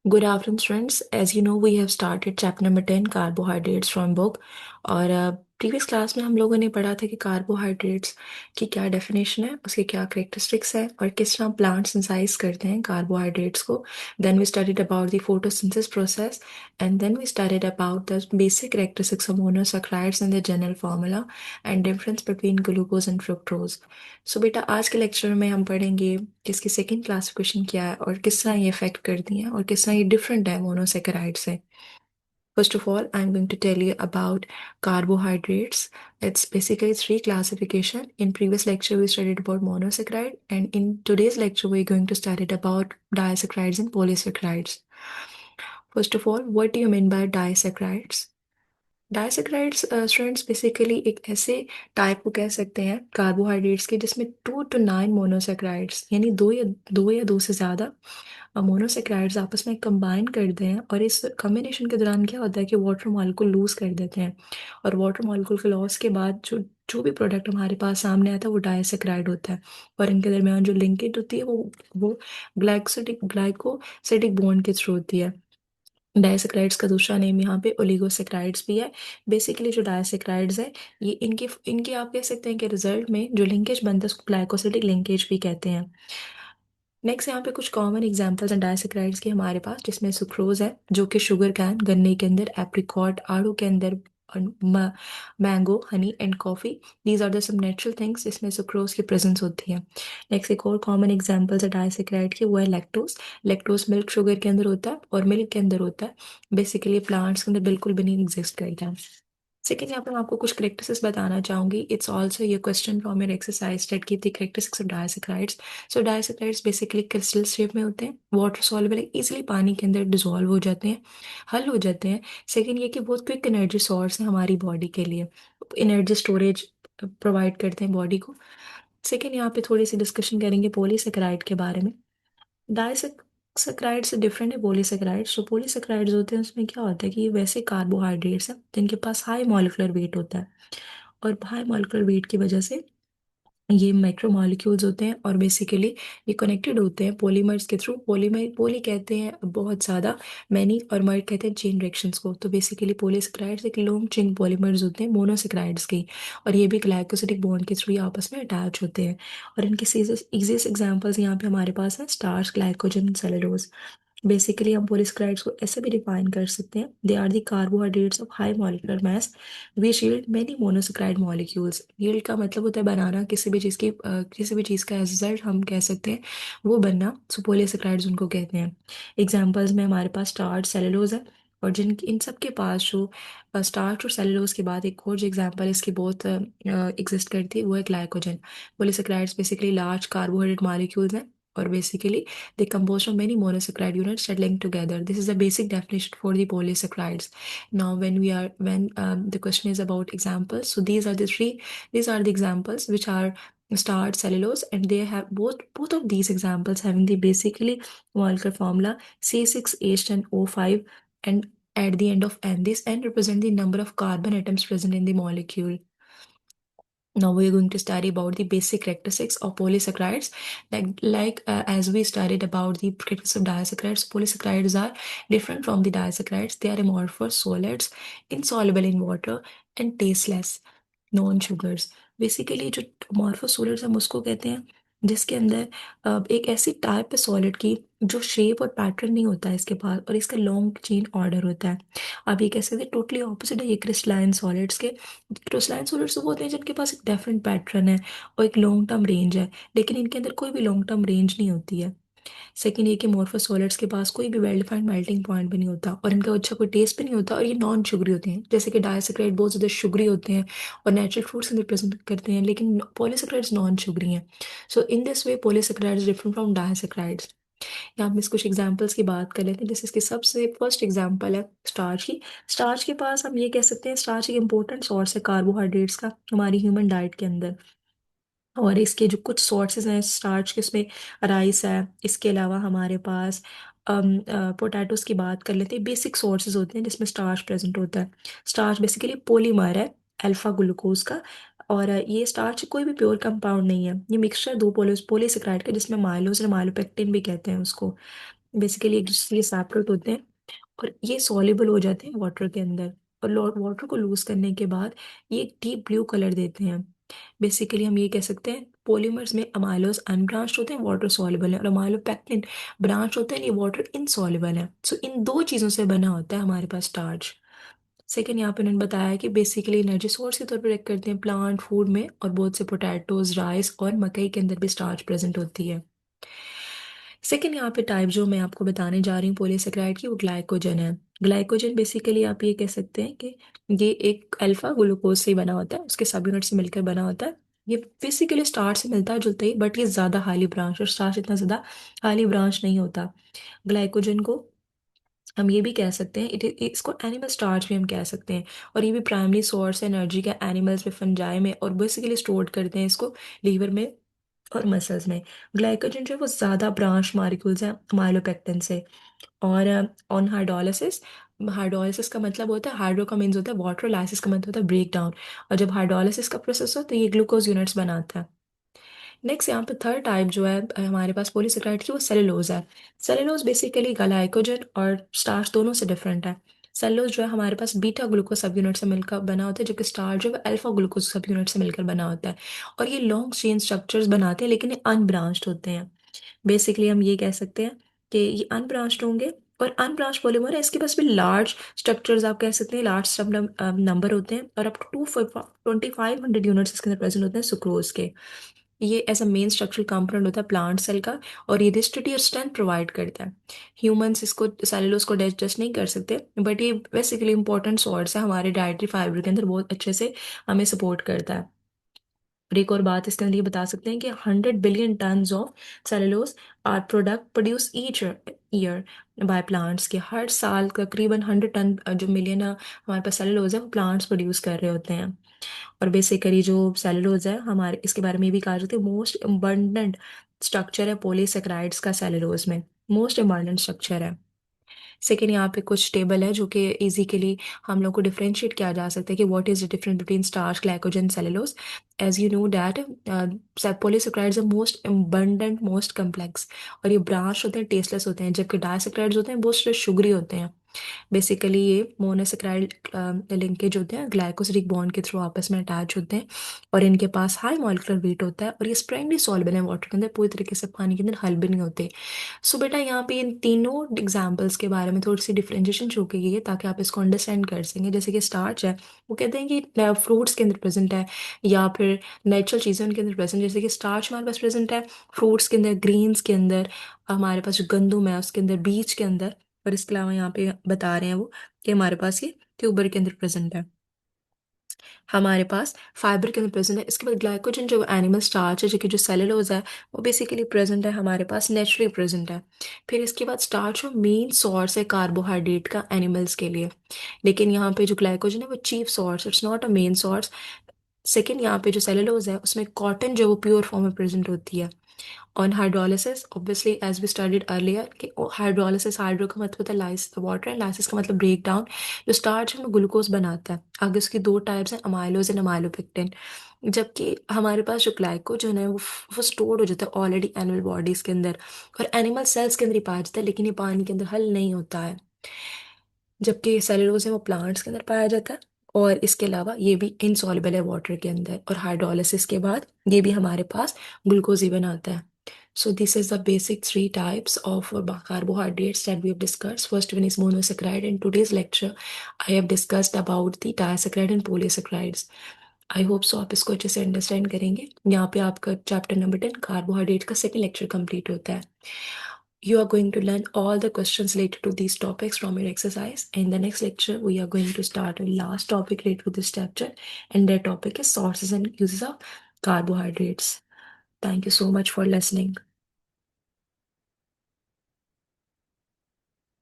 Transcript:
Good afternoon, students. As you know, we have started chapter number 10, carbohydrates from book. और previous class में हम लोगों ने पढ़ा था कि कार्बोहाइड्रेट्स की क्या डेफिनेशन है, उसके क्या करेक्टरिस्टिक्स है और किस तरह प्लांट सिंथेसाइज करते हैं कार्बोहाइड्रेट्स को. Then we studied about the photosynthesis process and then we studied about the basic characteristics of monosaccharides and the general formula and difference between glucose and fructose. So बेटा, आज के lecture में हम पढ़ेंगे कि इसकी सेकेंड क्लासिफिकेशन क्या है और किस तरह ये इफेक्ट करती हैं और किस तरह ये डिफरेंट है मोनोसेकेराइड से. First of all, I'm going to tell you about carbohydrates. It's basically three classification. In previous lecture, we studied about monosaccharide, and in today's lecture, we're going to study about disaccharides and polysaccharides. First of all, what do you mean by disaccharides? Disaccharides students basically एक ऐसे type को कह सकते हैं carbohydrates के जिसमें 2 to 9 monosaccharides यानी दो से ज़्यादा मोनोसेक्राइड्स आपस में कंबाइन करते हैं. और इस कम्बिनेशन के दौरान क्या होता है कि वाटर मॉलिक्यूल लूज कर देते हैं. और वाटर मॉलिक्यूल के लॉस के बाद जो जो भी प्रोडक्ट हमारे पास सामने आता है वो डाइसेक्राइड होता है. और इनके दरमियान जो लिंकेज होती है वो ग्लाइकोसिटिक बॉन्ड के थ्रू होती है. डाइसेक्राइड्स का दूसरा नेम यहाँ पे ओलिगोसेक्राइड्स भी है. बेसिकली जो डाइसेक्राइड्स है ये इनके इनके आप कह सकते हैं कि रिजल्ट में जो लिंकेज बनता है उसको ग्लाइकोसिटिक लिंकेज भी कहते हैं. नेक्स्ट यहाँ पे कुछ कॉमन एग्जांपल्स हैं डाइसेक्राइड्स के हमारे पास, जिसमें सुक्रोज है जो कि शुगर कैन गन्ने के अंदर, एप्रिकॉट आड़ू के अंदर, mango, honey and coffee. These are the some natural things जिसमें सुक्रोज की प्रेजेंस होती है. नेक्स्ट एक और कॉमन एग्जांपल्स है डाइसेक्राइड की, वो है लैक्टोज. लैक्टोज मिल्क शुगर के अंदर होता है और मिल्क के अंदर होता है. बेसिकली प्लांट्स के अंदर बिल्कुल भी नहीं एग्जिस्ट करता है. सेकेंड, यहाँ पे मैं आपको कुछ करेक्टरिस्टिक्स बताना चाहूंगी. इट्स ऑल्सो ये question from your exercise that give the characteristics of disaccharides. So disaccharides basically crystal shape में होते हैं, वाटर सॉल्युबल है, इजिली पानी के अंदर डिजोल्व हो जाते हैं, हल हो जाते हैं. सेकेंड ये कि बहुत क्विक एनर्जी सोर्स है हमारी बॉडी के लिए, एनर्जी स्टोरेज प्रोवाइड करते हैं बॉडी को. सेकेंड, यहाँ पे थोड़ी सी डिस्कशन करेंगे पॉलीसेकेराइड के बारे में. डाइसेक्राइड से डिफरेंट है पॉलीसेकेराइड्स. जो पॉलीसेकेराइड्स होते हैं उसमें क्या होता है कि ये वैसे कार्बोहाइड्रेट्स हैं जिनके पास हाई मॉलिक्यूलर वेट होता है. और हाई मॉलिक्यूलर वेट की वजह से ये माइक्रोमोलिक्यूल्स होते हैं और बेसिकली ये कनेक्टेड होते हैं पॉलीमर्स के थ्रू. पॉलीमर पॉली कहते हैं बहुत ज़्यादा, मैनी, और मर कहते हैं चेन रिएक्शंस को. तो बेसिकली पॉलीसेक्राइड्स एक लॉन्ग चेन पॉलीमर्स होते हैं मोनोसेक्राइड्स के, और ये भी ग्लाइकोसिडिक बॉन्ड के थ्रू आपस में अटैच होते हैं. और इनके इजीएस्ट एग्जांपल्स यहाँ पे हमारे पास हैं स्टार्च, ग्लाइकोजन, सेलुलोज. बेसिकली हम पॉलीसेक्राइड्स को ऐसे भी डिफाइन कर सकते हैं, they are the carbohydrates of high molecular mass which yield many monosaccharide molecules. Yield का मतलब होता है बनाना, किसी भी चीज़ की किसी भी चीज़ का रिजल्ट हम कह सकते हैं वो बनना. सो पॉलीसेक्राइड्स उनको कहते हैं. एग्जांपल्स में हमारे पास स्टार्च, सेलुलोज है. और जिन इन सब के पास जो स्टार्च और सेलुलोज के बाद एक और जो एग्जांपल इसकी बहुत एग्जिस्ट करती है वो है glycogen. Polysaccharides basically large carbohydrate molecules हैं और basically they composed of many monosaccharide units that link together. This is the basic definition for the polysaccharides. Now, when the question is about examples, so these are the examples which are starch, cellulose, and they have both of these examples having the basically molecular formula C6H10O5, and at the end of n, this n represent the number of carbon atoms present in the molecule. Now we are going to study about the basic characteristics of polysaccharides. As we studied about the characteristics of disaccharides, polysaccharides are different from the disaccharides. They are amorphous solids, insoluble in water, and tasteless, non sugars. Basically जो amorphous solids हम उसको कहते हैं जिसके अंदर एक ऐसी type है सॉलिड की जो शेप और पैटर्न नहीं होता है इसके पास, और इसका लॉन्ग चेन ऑर्डर होता है. आप ये कह सकते हैं टोटली ऑपोजिट है ये क्रिस्टलाइन सॉलिड्स के. क्रिस्टलाइन सॉलिड्स वो होते हैं जिनके पास एक डेफिनेट पैटर्न है और एक लॉन्ग टर्म रेंज है, लेकिन इनके अंदर कोई भी लॉन्ग टर्म रेंज नहीं होती है. सेकेंड ये कि मोर्फस सॉलिड्स के पास कोई भी वेल डिफाइंड मेल्टिंग पॉइंट भी नहीं होता और इनका अच्छा कोई टेस्ट भी नहीं होता, और ये नॉन शुगरी होते हैं. जैसे कि डाइसेक्राइड बहुत ज़्यादा शुगरी होते हैं और नेचुरल फ्रूट्स अंदर प्रेजेंट करते हैं, लेकिन पॉलीसेक्राइड्स नॉन शुगरी हैं. So in this way polysaccharides different from disaccharides. यहाँ हम इस कुछ एग्जांपल्स की बात कर लेते हैं. जैसे इसकी सबसे फर्स्ट एग्जांपल है स्टार्च की. स्टार्च के पास हम ये कह सकते हैं स्टार्च एक इंपॉर्टेंट सोर्स है कार्बोहाइड्रेट्स का हमारी ह्यूमन डाइट के अंदर. और इसके जो कुछ सोर्सेज हैं स्टार्च के, उसमें राइस है, इसके अलावा हमारे पास पोटैटोज की बात कर लेते हैं. बेसिक सोर्सेज होते हैं जिसमें स्टार्च प्रेजेंट होता है. स्टार्च बेसिकली पॉलीमर है अल्फा ग्लूकोज का. और ये स्टार्च कोई भी प्योर कंपाउंड नहीं है, ये मिक्सचर दो पोलीसेक्राइड का जिसमें माइलोज और माइलोपेक्टिन भी कहते हैं उसको. बेसिकली एक दूसरे के सेपरेट होते हैं और ये सॉल्युबल हो जाते हैं वाटर के अंदर। और वाटर को लूज करने के बाद ये एक डीप ब्लू कलर देते हैं। बेसिकली हम ये कह सकते हैं पॉलीमर्स में अमाइलोज अनब्रांच्ड होते हैं, वाटर सॉल्युबल है, और अमाइलोपेक्टिन ब्रांच होते हैं, ये वाटर इनसॉल्युबल है। सो इन दो चीज़ों से बना होता है हमारे पास स्टार्च। सेकेंड, यहाँ पे उन्होंने बताया कि बेसिकली एनर्जी सोर्स के तौर पर एक करते हैं प्लांट फूड में, और बहुत से पोटैटोज, राइस और मकई के अंदर भी स्टार्च प्रेजेंट होती है। सेकेंड यहाँ पे टाइप जो मैं आपको बताने जा रही हूँ पॉलीसेकेराइड की, वो ग्लाइकोजन है। ग्लाइकोजन बेसिकली आप ये कह सकते हैं कि ये एक अल्फा ग्लूकोज से ही बना होता है, उसके सब यूनिट से मिलकर बना होता है। ये बेसिकली स्टार्च से मिलता है जुलता ही, बट ये ज़्यादा हाईली ब्रांच, और स्टार्च इतना ज़्यादा हाईली ब्रांच नहीं होता। ग्लाइकोजन को हम ये भी कह सकते हैं इसको एनिमल स्टार्च भी हम कह सकते हैं। और ये भी प्राइमरी सोर्स है एनर्जी का एनिमल्स में, फंजाई में, और बेसिकली स्टोर करते हैं इसको लीवर में और मसल्स में। ग्लाइकोजन जो है वो ज़्यादा ब्रांच मालिक्यूल्स हैं माइलोपेक्टिन से। और ऑन हाइड्रोलिसिस, हाइड्रोलिसिस का मतलब होता है, हाइड्रो का मीन्स होता है वाटर, लाइसिस का मतलब होता है ब्रेक डाउन। और जब हाइड्रोलिसिस का प्रोसेस हो तो ये ग्लूकोज यूनिट्स बनाता है। नेक्स्ट यहाँ पे थर्ड टाइप जो है हमारे पास पॉलीसेकेराइड की, वो सेलुलोज है। सेलुलोज बेसिकली ग्लाइकोजन और स्टार्च दोनों से डिफरेंट है। सेलुलोज जो है हमारे पास बीटा ग्लूकोज सब यूनिट से मिलकर बना होता है, जबकि स्टार्च जो है अल्फा ग्लूकोज सब यूनिट से मिलकर बना होता है। और ये लॉन्ग चेन स्ट्रक्चर्स बनाते हैं, लेकिन ये अनब्रांच्ड होते हैं। बेसिकली हम ये कह सकते हैं कि ये अनब्रांच्ड होंगे। और अनब्रांच पॉलीमर है, इसके पास भी लार्ज स्ट्रक्चर्स आप कह सकते हैं, लार्ज नंबर होते हैं, और अप टू 2500 यूनिट्स इसके अंदर प्रेजेंट होते हैं सुक्रोज के। ये as a main structural component होता है प्लांट सेल का, और ये रिजिडिटी और स्ट्रेंथ प्रोवाइड करता है। ह्यूमंस इसको सेलुलोज को डाइजेस्ट नहीं कर सकते, बट ये बेसिकली इंपॉर्टेंट सोर्स है हमारे डाइटरी फाइबर के अंदर, बहुत अच्छे से हमें सपोर्ट करता है। और एक और बात इसके अंदर ये बता सकते हैं कि 100 billion tons of cellulose are product produce each year by plants, के हर साल तकरीबन 100 टन जो मिलियन हमारे पास सेलुलोज है वो प्लांट्स प्रोड्यूस कर रहे होते हैं। और बेसिकली जो सेलुलोज है हमारे, इसके बारे में भी कहा जाता है मोस्ट अबंडेंट स्ट्रक्चर है पॉलीसेकेराइड्स का सेलुलोज में, मोस्ट अबंडेंट स्ट्रक्चर है। सेकेंड, यहाँ पे कुछ टेबल है जो कि इजीली हम लोग को डिफरेंशिएट किया जा सकता है कि what is the difference between starch, glycogen, cellulose. As you know that polysaccharides are most abundant, most complex, और ये ब्रांच होते हैं, टेस्टलेस होते हैं, जबकि डायसेक्राइड्स होते हैं बहुत शुगरी होते हैं। बेसिकली ये मोनोसेक्राइड लिंकेज होते हैं, ग्लाइकोसिडिक बॉन्ड के थ्रू आपस में अटैच होते हैं, और इनके पास हाई मॉलिक्यूलर वेट होता है, और ये स्प्रेंगली सॉल्युबल है वाटर के अंदर, पूरी तरीके से पानी के अंदर हल भी नहीं होते। सो बेटा यहाँ पे इन तीनों एग्जाम्पल्स के बारे में थोड़ी सी डिफरेंशिएशन शो की गई है, ताकि आप इसको अंडरस्टैंड कर सकें। जैसे कि स्टार्च है, वो कहते हैं कि फ्रूट्स के अंदर प्रेजेंट है, या फिर नेचुरल चीज़ें उनके अंदर प्रेजेंट, जैसे कि स्टार्च हमारे पास प्रेजेंट है फ्रूट्स के अंदर, ग्रीन्स के अंदर, हमारे पास जो गंदुम है उसके अंदर, बीज के अंदर। और इसके अलावा यहाँ पे बता रहे हैं वो कि हमारे पास ये ट्यूबर के अंदर प्रेजेंट है, हमारे पास फाइबर के अंदर प्रेजेंट है। इसके बाद ग्लाइकोजन जो एनिमल स्टार्च है, जो कि जो सेलुलोज है, वो बेसिकली प्रेजेंट है हमारे पास, नेचुरली प्रेजेंट है। फिर इसके बाद स्टार्च जो मेन सोर्स है कार्बोहाइड्रेट का एनिमल्स के लिए, लेकिन यहाँ पे जो ग्लाइकोजन है वो chief source, it's not a main source. Second, यहाँ पे जो सेलुलोज है उसमें कॉटन जो वो प्योर फॉर्म में प्रेजेंट होती है। On hydrolysis, obviously as we studied earlier कि हाइड्रोलिसिस, हाइड्रो का मतलब होता है लाइस वाटर, एंड लाइसिस का मतलब ब्रेक डाउन। जो स्टार्च है वो ग्लूकोज बनाता है। आगे उसकी दो टाइप्स हैं, अमाइलोज एंड अमाइलोपेक्टिन। जबकि हमारे पास जो ग्लाइकोजन है वो स्टोर हो जाता है ऑलरेडी एनिमल बॉडीज के अंदर, और एनिमल सेल्स के अंदर ही पाया जाता है, लेकिन ये पानी के अंदर हल नहीं होता है। जबकि सेलुलोज है वो प्लांट्स के अंदर पाया जाता है, और इसके अलावा ये भी इनसॉल्युबल है वाटर के अंदर, और हाइड्रोलिसिस के बाद ये भी हमारे पास ग्लूकोज ही बनाता है। So this is the basic three types of carbohydrates that we have discussed. First one is monosaccharide. In today's lecture, I have discussed about the disaccharide and polysaccharides. I hope so आप इसको अच्छे से understand करेंगे। यहाँ पे आपका chapter number 10 carbohydrate का second lecture complete होता है। You are going to learn all the questions related to these topics from your exercise. In the next lecture, we are going to start a last topic related to this chapter, and that topic is sources and uses of carbohydrates. Thank you so much for listening.